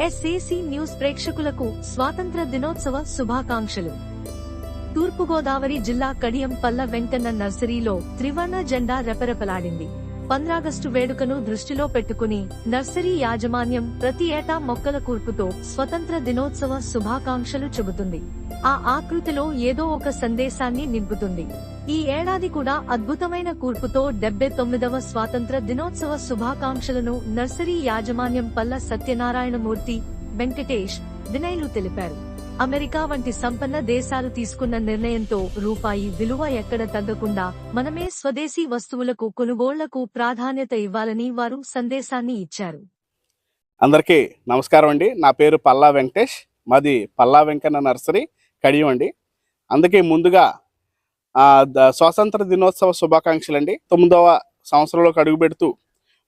SAC news ప్రేక్షకులకు స్వాతంత్ర దినోత్సవ శుభాకాంక్షలు. తూర్పుగోదావరి జిల్లా కడియం పల్ల వెంకన్న నర్సరీలో త్రివర్ణ జెండా రెపరెపలాడింది. 15 ఆగస్టు వేడుకను దృష్టిలో పెట్టుకుని నర్సరీ యాజమాన్యం ప్రతి ఏటా మొక్కల కూర్పుతో స్వతంత్ర దినోత్సవ శుభాకాంక్షలు చెబుతుంది. ఆ ఆకృతిలో ఏదో ఒక సందేశాన్ని నింపుతుంది. ఈ ఏడాది కూడా అద్భుతమైన కూర్పుతో 79వ స్వాతంత్ర దినోత్సవ శుభాకాంక్షలను నర్సరీ యాజమాన్యం పల్ల సత్యనారాయణమూర్తి, వెంకటేష్, వినయ్లు తెలిపారు. అమెరికా వంటి సంపన్న దేశాలు తీసుకున్న నిర్ణయంతో రూపాయి విలువ ఎక్కడ తగ్గకుండా మనమే స్వదేశీ వస్తువులకు కొనుగోళ్లకు ప్రాధాన్యత ఇవ్వాలని వారు సందేశాన్ని ఇచ్చారు. అందరికీ నమస్కారం అండి. నా పేరు పల్లా వెంకటేష్, మాది పల్లా వెంకన్న నర్సరీ కడియం అండి. అందుకే ముందుగా స్వాతంత్ర దినోత్సవ శుభాకాంక్షలు అండి. 9వ సంవత్సరంలోకి అడుగు పెడుతూ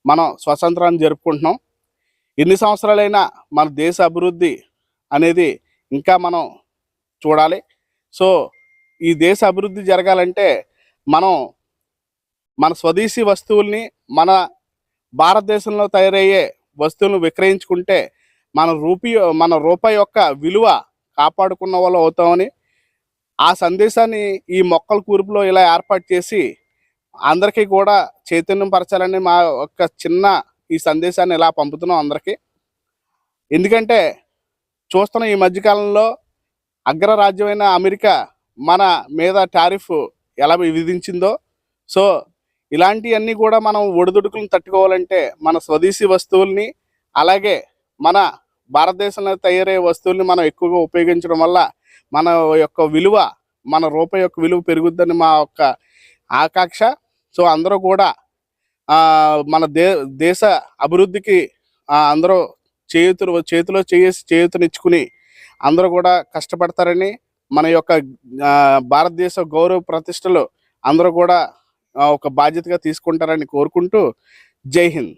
మనం స్వాతంత్రాన్ని జరుపుకుంటున్నాం. ఎన్ని సంవత్సరాలైనా మన దేశ అభివృద్ధి అనేది ఇంకా మనం చూడాలి. సో ఈ దేశ అభివృద్ధి జరగాలంటే మనం మన స్వదేశీ వస్తువుల్ని, మన భారతదేశంలో తయారయ్యే వస్తువులను విక్రయించుకుంటే మన రూపాయి యొక్క విలువ కాపాడుకున్న వాళ్ళు అవుతామని ఆ సందేశాన్ని ఈ మొక్కల కూర్పులో ఇలా ఏర్పాటు చేసి అందరికీ కూడా చైతన్యం పరచాలని మా యొక్క చిన్న ఈ సందేశాన్ని ఇలా పంపుతున్నాం అందరికీ. ఎందుకంటే చూస్తున్న ఈ మధ్యకాలంలో అగ్రరాజ్యమైన అమెరికా మన మీద టారిఫ్ ఎలా విధించిందో, సో ఇలాంటివన్నీ కూడా మనం ఒడిదుడుకులను తట్టుకోవాలంటే మన స్వదేశీ వస్తువుల్ని, అలాగే మన భారతదేశంలో తయారయ్యే వస్తువుల్ని మనం ఎక్కువగా ఉపయోగించడం వల్ల మన యొక్క విలువ, మన రూపాయి యొక్క విలువ పెరుగుద్దని మా యొక్క ఆకాంక్ష. సో అందరూ కూడా మన దేశ అభివృద్ధికి అందరూ చేతిలో చేయూతనిచ్చుకుని అందరూ కూడా కష్టపడతారని, మన యొక్క భారతదేశ గౌరవ ప్రతిష్టలు అందరూ కూడా ఒక బాధ్యతగా తీసుకుంటారని కోరుకుంటూ జై హింద్.